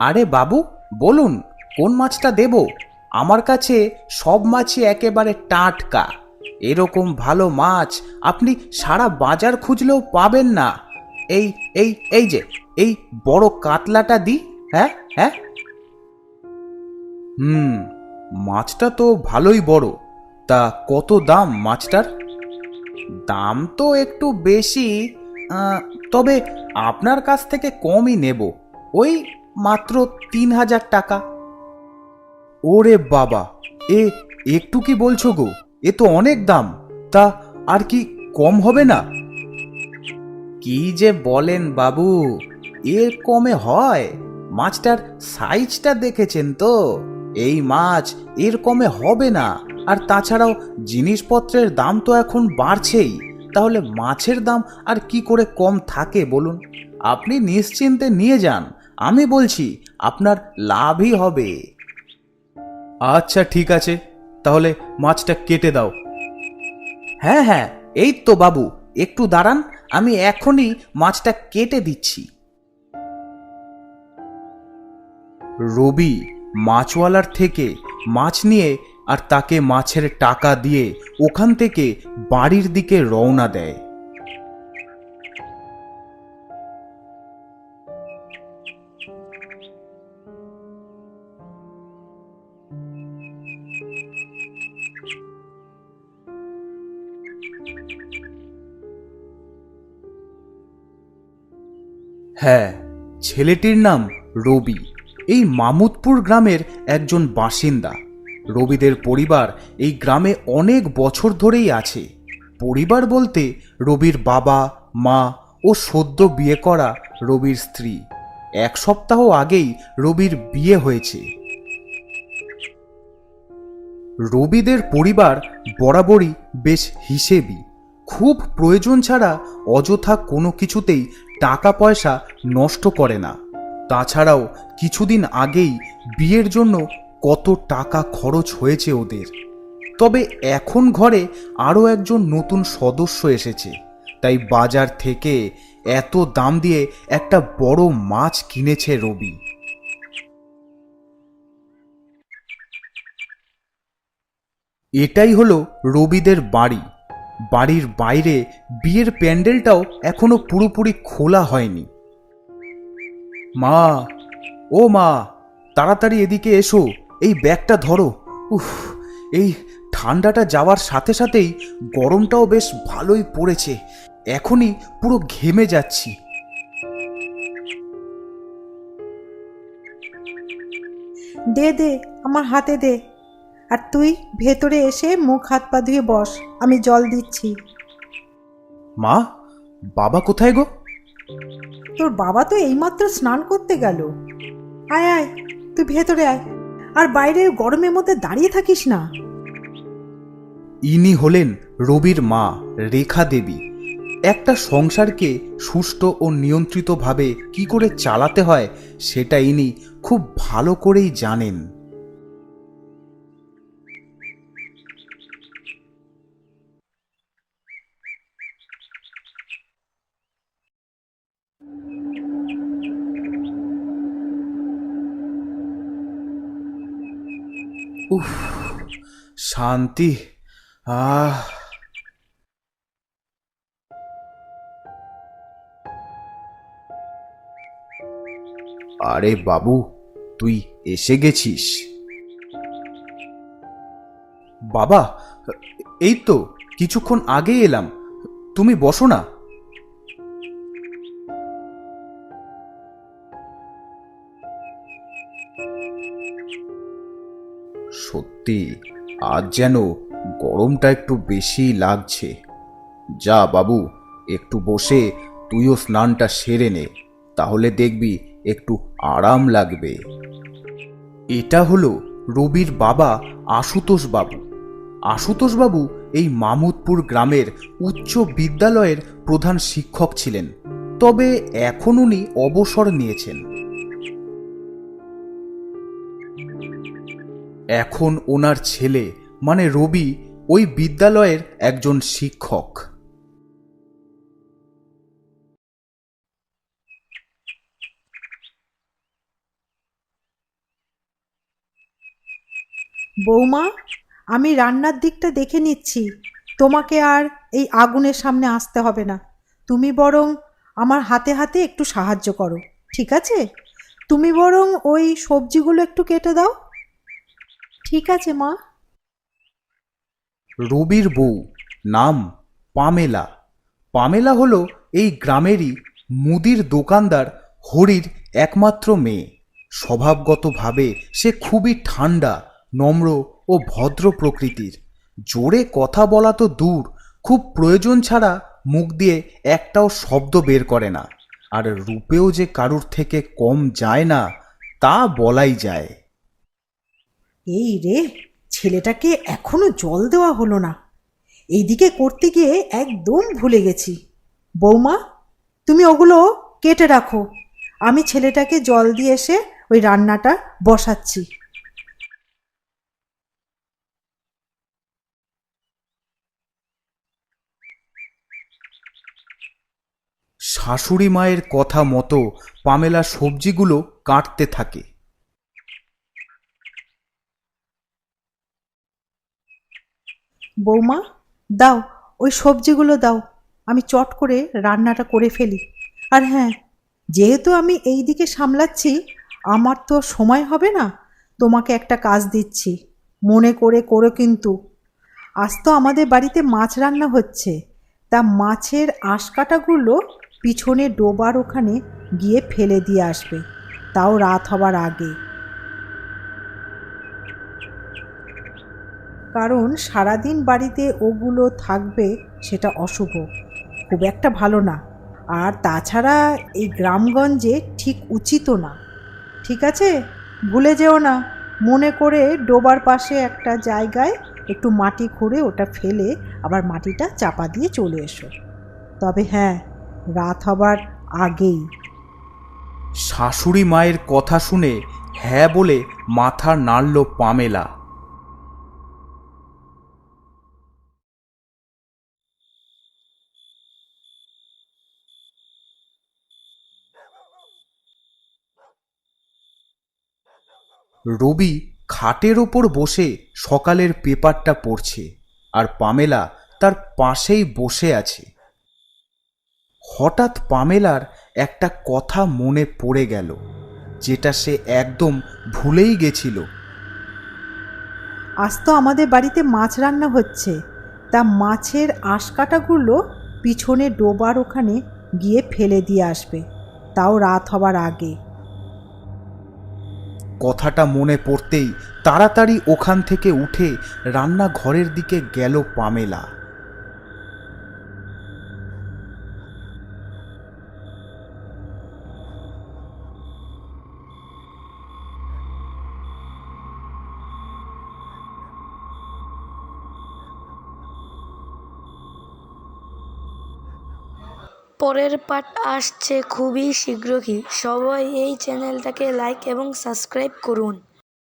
আরে বাবু, বলুন কোন মাছটা দেব। আমার কাছে সব মাছই একেবারে টাটকা। এরকম ভালো মাছ আপনি সারা বাজার খুঁজলেও পাবেন না। এই এই এই যে এই বড় কাতলাটা দি। হ্যাঁ হ্যাঁ। হুম, মাছটা তো ভালোই বড়। তা কত দাম মাছটার? দাম তো একটু বেশি, আহ, তবে আপনার কাছ থেকে কমই নেব। ওই মাত্র 3,000 টাকা। ওরে বাবা, এ একটু কি বলছো গো? এ তো অনেক দাম। তা আর কি কম হবে না? কি যে বলেন বাবু, এর কমে হয়? মাছটার সাইজটা দেখেছেন তো? এই মাছ এর কমে হবে না। আর তাছাড়াও জিনিসপত্রের দাম তো এখন বাড়ছেই, তাহলে মাছের দাম আর কি করে কম থাকে বলুন? আপনি নিশ্চিন্তে নিয়ে যান, আমি বলছি আপনার লাভই হবে। আচ্ছা ঠিক আছে, তাহলে মাছটা কেটে দাও। হ্যাঁ হ্যাঁ, এই তো বাবু, একটু দাঁড়ান, আমি এখনই মাছটা কেটে দিচ্ছি। রবি মাছওয়ালার থেকে মাছ নিয়ে আর তাকে মাছের টাকা দিয়ে ওখান থেকে বাড়ির দিকে রওনা দেয়। হ্যাঁ, ছেলেটির নাম রবি। এই মামুদপুর গ্রামের একজন বাসিন্দা। রবিদের পরিবার এই গ্রামে অনেক বছর ধরেই আছে। পরিবার বলতে রবির বাবা, মা ও সদ্য বিয়ে করা রবির স্ত্রী। 1 সপ্তাহ আগেই রবির বিয়ে হয়েছে। রবিদের পরিবার বরাবরই বেশ হিসেবি। খুব প্রয়োজন ছাড়া অযথা কোনো কিছুতেই টাকা পয়সা নষ্ট করে না। তাছাড়াও কিছুদিন আগেই বিয়ের জন্য কত টাকা খরচ হয়েছে ওদের। তবে এখন ঘরে আরও একজন নতুন সদস্য এসেছে, তাই বাজার থেকে এত দাম দিয়ে একটা বড় মাছ কিনেছে রবি। এটাই হলো রবিদের বাড়ি। বাড়ির বাইরে বিয়ের প্যান্ডেলটাও এখনো পুরোপুরি খোলা হয়নি। মা, ও মা, তাড়াতাড়ি এদিকে এসো, এই ব্যাগটা ধরো। উফ, এই ঠান্ডাটা যাওয়ার সাথে সাথেই গরমটাও বেশ ভালোই পড়েছে। এখনই পুরো ঘেমে যাচ্ছি। দে দে, আমার হাতে দে। আর তুই ভেতরে এসে মুখ হাত পা ধুয়ে বস, আমি জল দিচ্ছি। মা, বাবা কোথায় গো? তোর বাবা তো এইমাত্র স্নান করতে গেল। আয় আয়, তুই ভেতরে আয়। আর বাইরে গরমের মধ্যে দাঁড়িয়ে থাকিস না। ইনি হলেন রবির মা, রেখা দেবী। একটা সংসারকে সুষ্ঠু ও নিয়ন্ত্রিতভাবে কি করে চালাতে হয় সেটা ইনি খুব ভালো করেই জানেন। উফ, শান্তি। আহ, আরে বাবু, তুই এসে গেছিস? বাবা, এই তো কিছুক্ষণ আগেই এলাম। তুমি বসো না। সত্যি আজ যেন গরমটা একটু বেশি লাগছে। যা বাবু, একটু বসে তুইও স্নানটা সেরে নে, তাহলে দেখবি একটু আরাম লাগবে। এটা হলো রবির বাবা, আশুতোষ বাবু। আশুতোষ বাবু এই মামুদপুর গ্রামের উচ্চ বিদ্যালয়ের প্রধান শিক্ষক ছিলেন, তবে এখন উনি অবসর নিয়েছেন। এখন ওনার ছেলে মানে রবি ওই বিদ্যালয়ের একজন শিক্ষক। বৌমা, আমি রান্নার দিকটা দেখে নিচ্ছি, তোমাকে আর এই আগুনের সামনে আসতে হবে না। তুমি বরং আমার হাতে হাতে একটু সাহায্য করো, ঠিক আছে? তুমি বরং ওই সবজিগুলো একটু কেটে দাও। ঠিক আছে মা। রবির বউ, নাম পামেলা। পামেলা হলো এই গ্রামেরই মুদির দোকানদার হরির একমাত্র মেয়ে। স্বভাবগতভাবে সে খুবই ঠান্ডা, নম্র ও ভদ্র প্রকৃতির। জোরে কথা বলা তো দূর, খুব প্রয়োজন ছাড়া মুখ দিয়ে একটাও শব্দ বের করে না। আর রূপেও যে কারুর থেকে কম যায় না তা বলাই যায়। এই রে, ছেলেটাকে এখনো জল দেওয়া হলো না। এইদিকে করতে গিয়ে একদম ভুলে গেছি। বৌমা, তুমি ওগুলো কেটে রাখো, আমি ছেলেটাকে জল দিয়ে এসে ওই রান্নাটা বসাচ্ছি। শাশুড়ি মায়ের কথা মতো পামেলা সবজিগুলো কাটতে থাকে। বৌমা, দাও, ওই সবজিগুলো দাও, আমি চট করে রান্নাটা করে ফেলি। আর হ্যাঁ, যেহেতু আমি এই দিকে সামলাচ্ছি, আমার তো সময় হবে না, তোমাকে একটা কাজ দিচ্ছি, মনে করে করো কিন্তু। আজ তো আমাদের বাড়িতে মাছ রান্না হচ্ছে, তা মাছের আঁশকাটাগুলো পিছনে ডোবার ওখানে গিয়ে ফেলে দিয়ে আসবে, তাও রাত হবার আগে। কারণ সারাদিন বাড়িতে ওগুলো থাকবে, সেটা অশুভ, খুব একটা ভালো না। আর তাছাড়া এই গ্রামগঞ্জে ঠিক উচিতও না। ঠিক আছে, ভুলে যেও না, মনে করে ডোবার পাশে একটা জায়গায় একটু মাটি খুঁড়ে ওটা ফেলে আবার মাটিটা চাপা দিয়ে চলে এসো। তবে হ্যাঁ, রাত হবার আগেই। শাশুড়ি মায়ের কথা শুনে হ্যাঁ বলে মাথা নাড়ল পামেলা। রবি খাটের ওপর বসে সকালের পেপারটা পড়ছে, আর পামেলা তার পাশেই বসে আছে। হঠাৎ পামেলার একটা কথা মনে পড়ে গেল, যেটা সে একদম ভুলেই গেছিল। আজ তো আমাদের বাড়িতে মাছ রান্না হচ্ছে, তা মাছের আঁশকাটাগুলো পিছনে ডোবার ওখানে গিয়ে ফেলে দিয়ে আসবে, তাও রাত হবার আগে। কথাটা মনে পড়তেই তাড়াতাড়ি ওখান থেকে উঠে রান্নাঘরের দিকে গেল পামেলা। পরের পার্ট আসছে খুবই শীঘ্রই। সবাই এই চ্যানেলটাকে লাইক এবং সাবস্ক্রাইব করুন।